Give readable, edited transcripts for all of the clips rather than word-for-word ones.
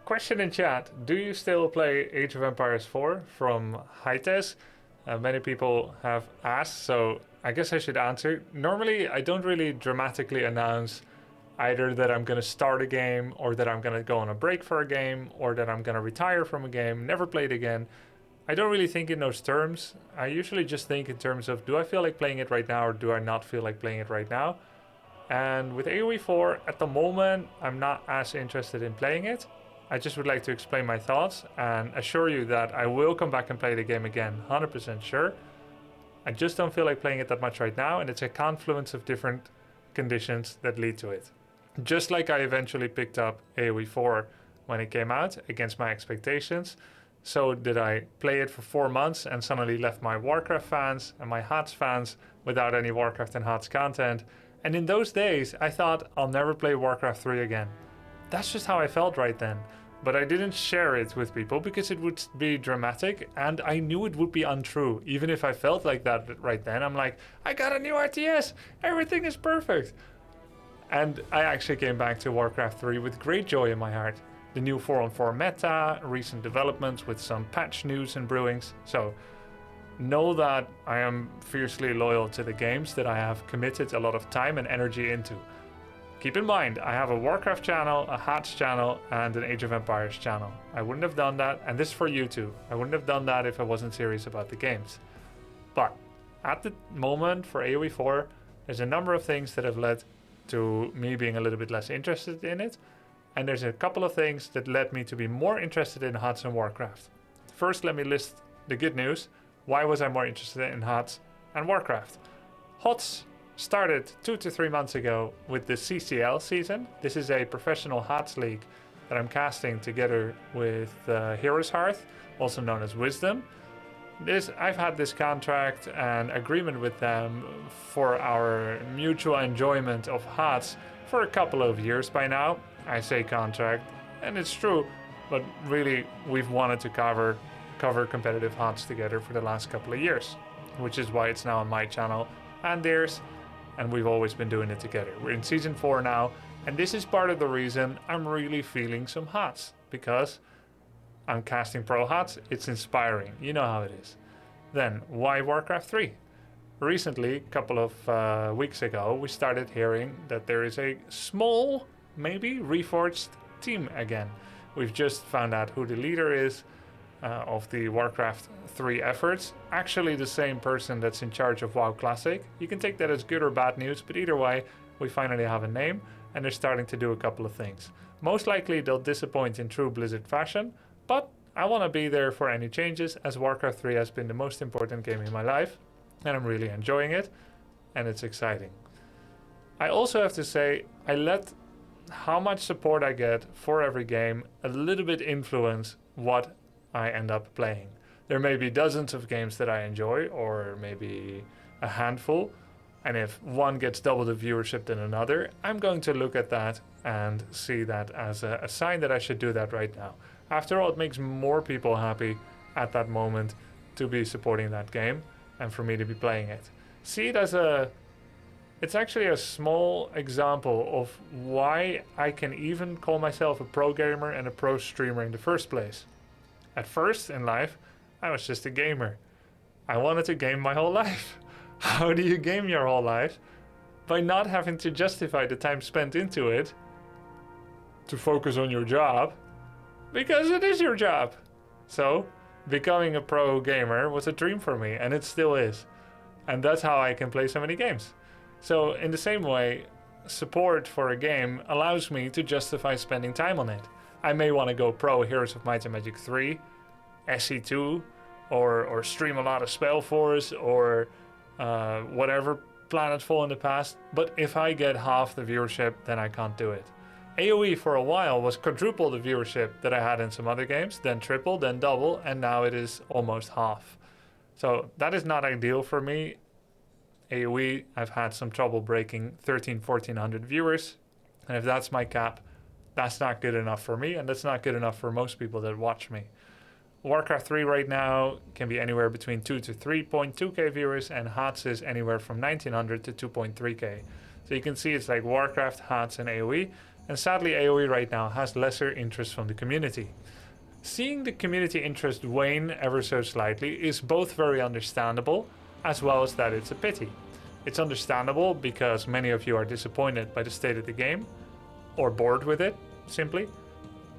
Question in chat. Do you still play Age of Empires 4 from Hites? Many people have asked, so I guess I should answer. Normally, I don't really dramatically announce either that I'm going to start a game or that I'm going to go on a break for a game or that I'm going to retire from a game, never play it again. I don't really think in those terms. I usually just think in terms of, do I feel like playing it right now or do I not feel like playing it right now? And with AOE4, at the moment, I'm not as interested in playing it. I just would like to explain my thoughts and assure you that I will come back and play the game again, 100% sure. I just don't feel like playing it that much right now, and it's a confluence of different conditions that lead to it. Just like I eventually picked up AOE4 when it came out, against my expectations, so did I play it for 4 months and suddenly left my Warcraft fans and my HOTS fans without any Warcraft and HOTS content. And in those days, I thought I'll never play Warcraft 3 again. That's just how I felt right then. But I didn't share it with people because it would be dramatic and I knew it would be untrue. Even if I felt like that right then, I'm like, I got a new RTS, everything is perfect. And I actually came back to Warcraft 3 with great joy in my heart. The new 4-on-4 meta, recent developments with some patch news and brewings. So know that I am fiercely loyal to the games that I have committed a lot of time and energy into. Keep in mind, I have a Warcraft channel, a HOTS channel, and an Age of Empires channel. I wouldn't have done that, and this is for you too. I wouldn't have done that if I wasn't serious about the games. But at the moment for AOE4, there's a number of things that have led to me being a little bit less interested in it. And there's a couple of things that led me to be more interested in HOTS and Warcraft. First, let me list the good news. Why was I more interested in HOTS and Warcraft? HOTS started 2 to 3 months ago with the CCL season. This is a professional HOTS league that I'm casting together with Heroes Hearth, also known as Wisdom. I've had this contract and agreement with them for our mutual enjoyment of HOTS for a couple of years by now. I say contract, and it's true, but really we've wanted to cover competitive HOTS together for the last couple of years, which is why it's now on my channel and theirs, and we've always been doing it together. We're in season 4 now, and this is part of the reason I'm really feeling some HOTS, because I'm casting pro HOTS, it's inspiring, you know how it is. Then, why Warcraft 3? Recently, a couple of weeks ago, we started hearing that there is a small, maybe reforged team again. We've just found out who the leader is of the Warcraft 3 efforts. Actually the same person that's in charge of WoW Classic. You can take that as good or bad news, but either way, we finally have a name and they're starting to do a couple of things. Most likely they'll disappoint in true Blizzard fashion, but I want to be there for any changes, as Warcraft 3 has been the most important game in my life and I'm really enjoying it and it's exciting. I also have to say, I let how much support I get for every game a little bit influence what I end up playing. There may be dozens of games that I enjoy, or maybe a handful, and if one gets double the viewership than another, I'm going to look at that and see that as a sign that I should do that right now. After all, it makes more people happy at that moment to be supporting that game and for me to be playing it. See it as it's actually a small example of why I can even call myself a pro gamer and a pro streamer in the first place. At first in life, I was just a gamer. I wanted to game my whole life. How do you game your whole life? By not having to justify the time spent into it to focus on your job, because it is your job. So, becoming a pro gamer was a dream for me, and it still is. And that's how I can play so many games. So, in the same way, support for a game allows me to justify spending time on it. I may want to go pro Heroes of Might and Magic 3, SC2, or stream a lot of Spellforce, or whatever Planetfall in the past, but if I get half the viewership, then I can't do it. AoE for a while was quadruple the viewership that I had in some other games, then triple, then double, and now it is almost half. So that is not ideal for me. AoE, I've had some trouble breaking 1400 viewers, and if that's my cap, that's not good enough for me, and that's not good enough for most people that watch me. Warcraft 3 right now can be anywhere between 2 to 3.2k viewers, and HOTS is anywhere from 1900 to 2.3k. So you can see it's like Warcraft, HOTS, and AoE, and sadly AoE right now has lesser interest from the community. Seeing the community interest wane ever so slightly is both very understandable, as well as that it's a pity. It's understandable because many of you are disappointed by the state of the game, or bored with it, simply.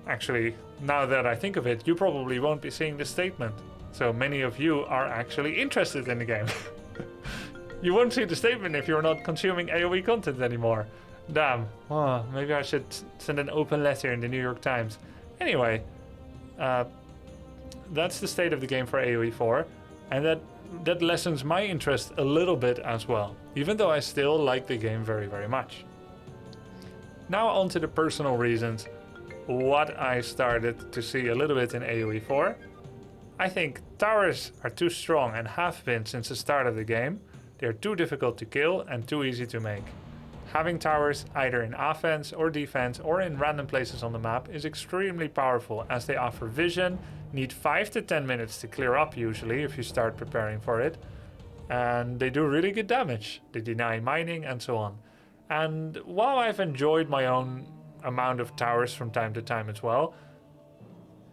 Actually, now that I think of it, you probably won't be seeing this statement. So many of you are actually interested in the game. You won't see the statement if you're not consuming AoE content anymore. Damn. Oh, maybe I should send an open letter in the New York Times. Anyway, that's the state of the game for AOE4, and that lessens my interest a little bit as well, even though I still like the game very, very much. Now on to the personal reasons what I started to see a little bit in AOE4. I think towers are too strong and have been since the start of the game. They're too difficult to kill and too easy to make. Having towers either in offense or defense or in random places on the map is extremely powerful, as they offer vision, need 5 to 10 minutes to clear up usually if you start preparing for it, and they do really good damage. They deny mining and so on. And while I've enjoyed my own amount of towers from time to time as well,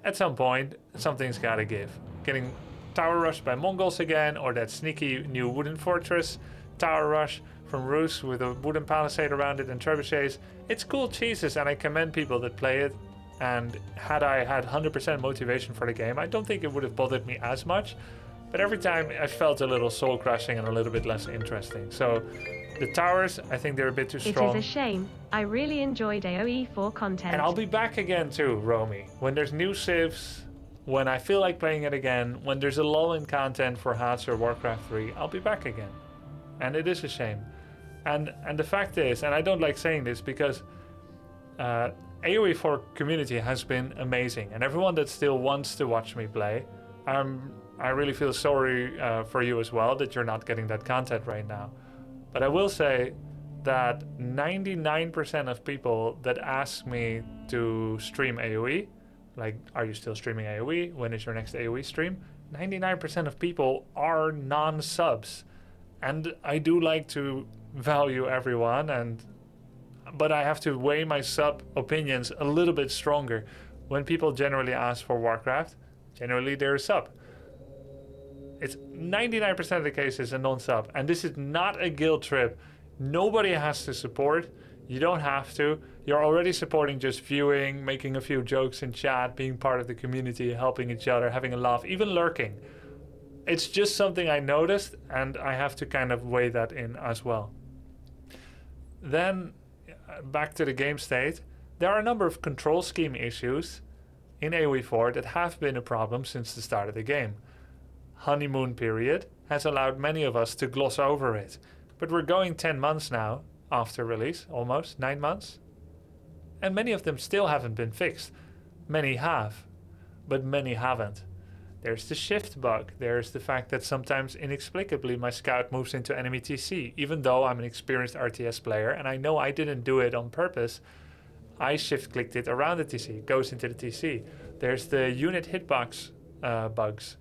at some point something's gotta give. Getting tower rushed by Mongols again, or that sneaky new wooden fortress tower rush from Rus with a wooden palisade around it and trebuchets. It's cool cheeses, and I commend people that play it. And had I had 100% motivation for the game, I don't think it would have bothered me as much. But every time I felt a little soul crushing and a little bit less interesting. So the towers, I think they're a bit too strong. It is a shame. I really enjoyed AOE4 content. And I'll be back again too, Romy. When there's new civs, when I feel like playing it again, when there's a lull in content for Hearts or Warcraft 3, I'll be back again. And it is a shame. And the fact is, and I don't like saying this because AOE4 community has been amazing, and everyone that still wants to watch me play, I really feel sorry for you as well that you're not getting that content right now. But I will say that 99% of people that ask me to stream AOE, like, are you still streaming AOE? When is your next AOE stream? 99% of people are non-subs. And I do like to value everyone, but I have to weigh my sub opinions a little bit stronger. When people generally ask for Warcraft, generally they're a sub. It's 99% of the cases a non-sub, and this is not a guilt trip. Nobody has to support. You don't have to. You're already supporting just viewing, making a few jokes in chat, being part of the community, helping each other, having a laugh, even lurking. It's just something I noticed, and I have to kind of weigh that in as well. Then, back to the game state, there are a number of control scheme issues in AOE4 that have been a problem since the start of the game. Honeymoon period has allowed many of us to gloss over it, but we're going 10 months now after release, almost 9 months, and many of them still haven't been fixed. Many have, but many haven't. There's the shift bug. There's the fact that sometimes inexplicably my scout moves into enemy TC, even though I'm an experienced RTS player and I know I didn't do it on purpose. I shift clicked it around the TC, it goes into the TC. There's the unit hitbox bugs.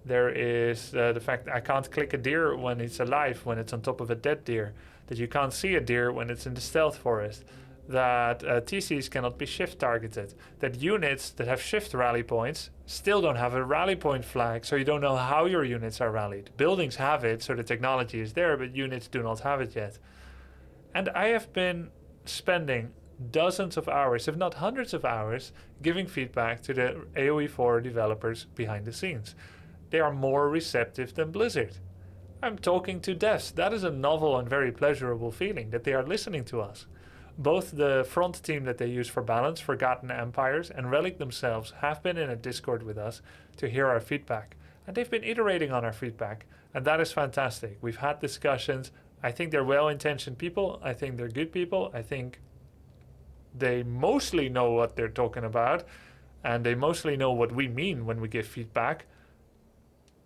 There is the fact that I can't click a deer when it's alive, when it's on top of a dead deer. That you can't see a deer when it's in the stealth forest. That TCs cannot be shift targeted. That units that have shift rally points still don't have a rally point flag, so you don't know how your units are rallied. Buildings have it, so the technology is there, but units do not have it yet. And I have been spending dozens of hours, if not hundreds of hours, giving feedback to the AOE4 developers behind the scenes. They are more receptive than Blizzard. I'm talking to devs. That is a novel and very pleasurable feeling, that they are listening to us. Both the front team that they use for balance, Forgotten Empires, and Relic themselves have been in a Discord with us to hear our feedback. And they've been iterating on our feedback, and that is fantastic. We've had discussions. I think they're well-intentioned people. I think they're good people. I think they mostly know what they're talking about, and they mostly know what we mean when we give feedback,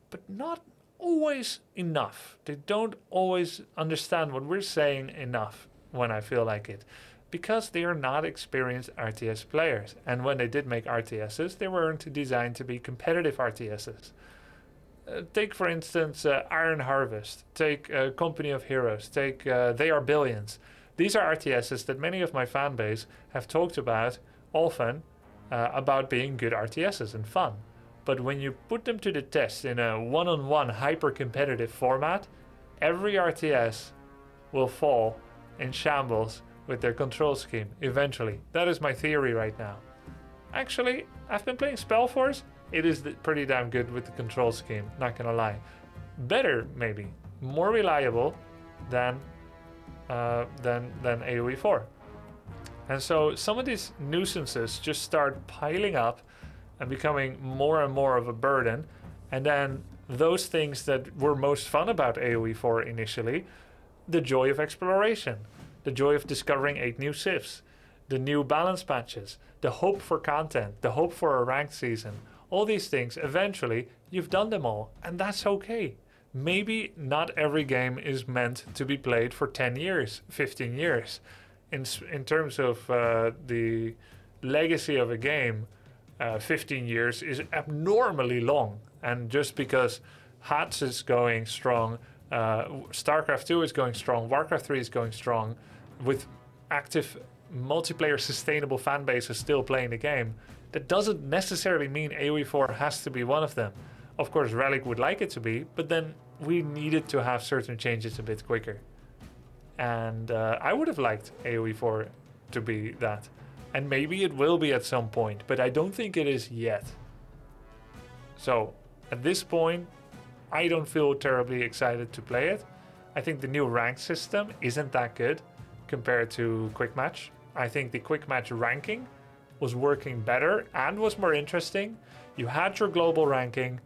but not always enough. They don't always understand what we're saying enough when I feel like it, because they are not experienced RTS players. And when they did make RTSs, they weren't designed to be competitive RTSs. Take, for instance, Iron Harvest. Take Company of Heroes. Take They Are Billions. These are RTSs that many of my fan base have talked about often, about being good RTSs and fun. But when you put them to the test in a one-on-one hyper-competitive format, every RTS will fall in shambles with their control scheme eventually. That is my theory right now. Actually, I've been playing Spellforce. It is pretty damn good with the control scheme, not gonna lie. Better, maybe. More reliable than AOE4. And so some of these nuisances just start piling up and becoming more and more of a burden. And then those things that were most fun about AOE4 initially, the joy of exploration, the joy of discovering 8 new civs, the new balance patches, the hope for content, the hope for a ranked season, all these things, eventually you've done them all, and that's okay. Maybe not every game is meant to be played for 10 years, 15 years. In terms of the legacy of a game, 15 years is abnormally long. And just because HATS is going strong, StarCraft 2 is going strong, Warcraft 3 is going strong, with active multiplayer sustainable fan bases still playing the game, that doesn't necessarily mean AOE4 has to be one of them. Of course, Relic would like it to be, but then we needed to have certain changes a bit quicker. And I would have liked AOE4 to be that. And maybe it will be at some point, but I don't think it is yet. So, at this point, I don't feel terribly excited to play it. I think the new rank system isn't that good compared to Quick Match. I think the Quick Match ranking was working better and was more interesting. You had your global ranking.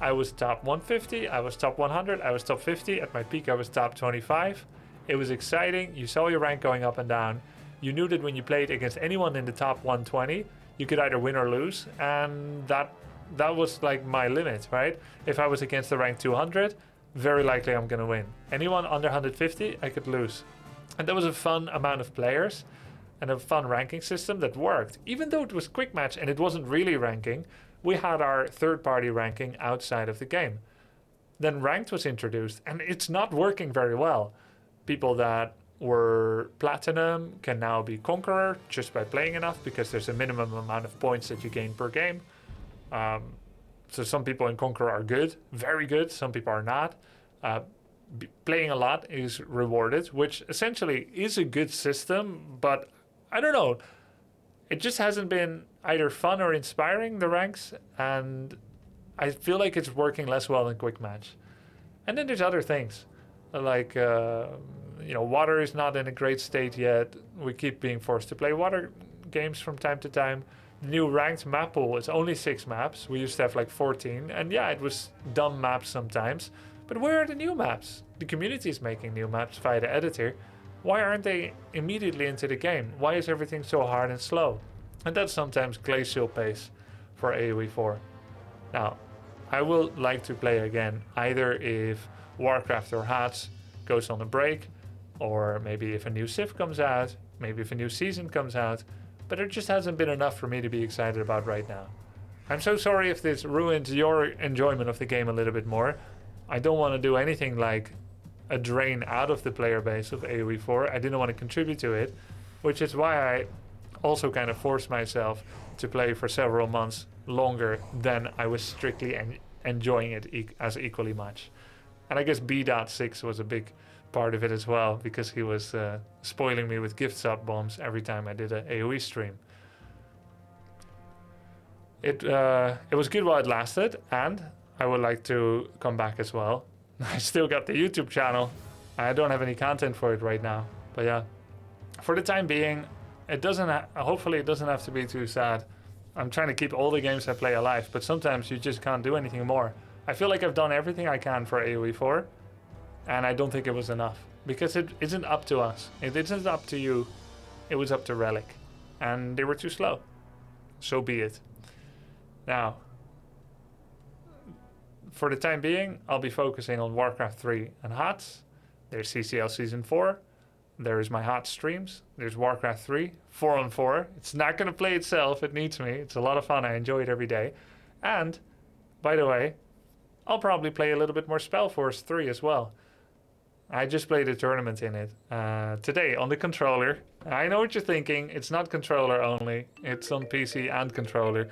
I was top 150, I was top 100, I was top 50. At my peak, I was top 25. It was exciting. You saw your rank going up and down. You knew that when you played against anyone in the top 120, you could either win or lose. And that was like my limit, right? If I was against the rank 200, very likely I'm going to win. Anyone under 150, I could lose. And that was a fun amount of players and a fun ranking system that worked. Even though it was Quick Match and it wasn't really ranking, we had our third-party ranking outside of the game. Then Ranked was introduced, and it's not working very well. People that were Platinum can now be Conqueror just by playing enough, because there's a minimum amount of points that you gain per game. So some people in Conqueror are good, very good. Some people are not. Playing a lot is rewarded, which essentially is a good system, but I don't know. It just hasn't been either fun or inspiring, the ranks, and I feel like it's working less well than Quick Match. And then there's other things, like, water is not in a great state yet. We keep being forced to play water games from time to time. The new ranked map pool is only 6 maps. We used to have like 14, and yeah, it was dumb maps sometimes. But where are the new maps? The community is making new maps via the editor. Why aren't they immediately into the game? Why is everything so hard and slow? And that's sometimes glacial pace for AOE4. Now, I will like to play again, either if Warcraft or HATS goes on a break, or maybe if a new Civ comes out, maybe if a new season comes out, but it just hasn't been enough for me to be excited about right now. I'm so sorry if this ruins your enjoyment of the game a little bit more. I don't want to do anything like a drain out of the player base of AOE4. I didn't want to contribute to it, which is why I also kind of forced myself to play for several months longer than I was strictly enjoying it as equally much. And I guess B.6 was a big part of it as well, because he was spoiling me with gift sub bombs every time I did an AOE stream. It was good while it lasted, and I would like to come back as well. I still got the YouTube channel. I don't have any content for it right now, but yeah, for the time being, it doesn't. Hopefully, it doesn't have to be too sad. I'm trying to keep all the games I play alive, but sometimes you just can't do anything more. I feel like I've done everything I can for AOE4, and I don't think it was enough, because it isn't up to us. It isn't up to you. It was up to Relic, and they were too slow. So be it. Now, for the time being, I'll be focusing on Warcraft 3 and HATS. There's CCL Season 4. There's my HATS streams. There's Warcraft 3, 4-on-4. It's not going to play itself. It needs me. It's a lot of fun. I enjoy it every day. And, by the way, I'll probably play a little bit more Spellforce 3 as well. I just played a tournament in it today on the controller. I know what you're thinking. It's not controller only. It's on PC and controller.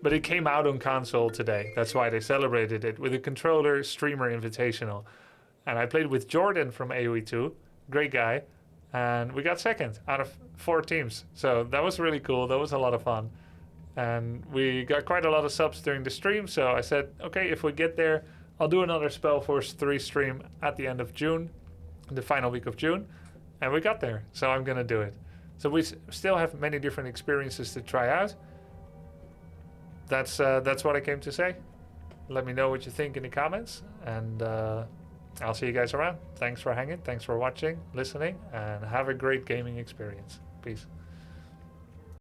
But it came out on console today. That's why they celebrated it with a controller streamer invitational. And I played with Jordan from AOE2. Great guy. And we got second out of 4 teams. So that was really cool. That was a lot of fun. And we got quite a lot of subs during the stream. So I said, okay, if we get there, I'll do another Spellforce 3 stream at the end of June, the final week of June. And we got there. So I'm going to do it. So we still have many different experiences to try out. That's what I came to say. Let me know what you think in the comments. And I'll see you guys around. Thanks for hanging. Thanks for watching, listening, and have a great gaming experience. Peace.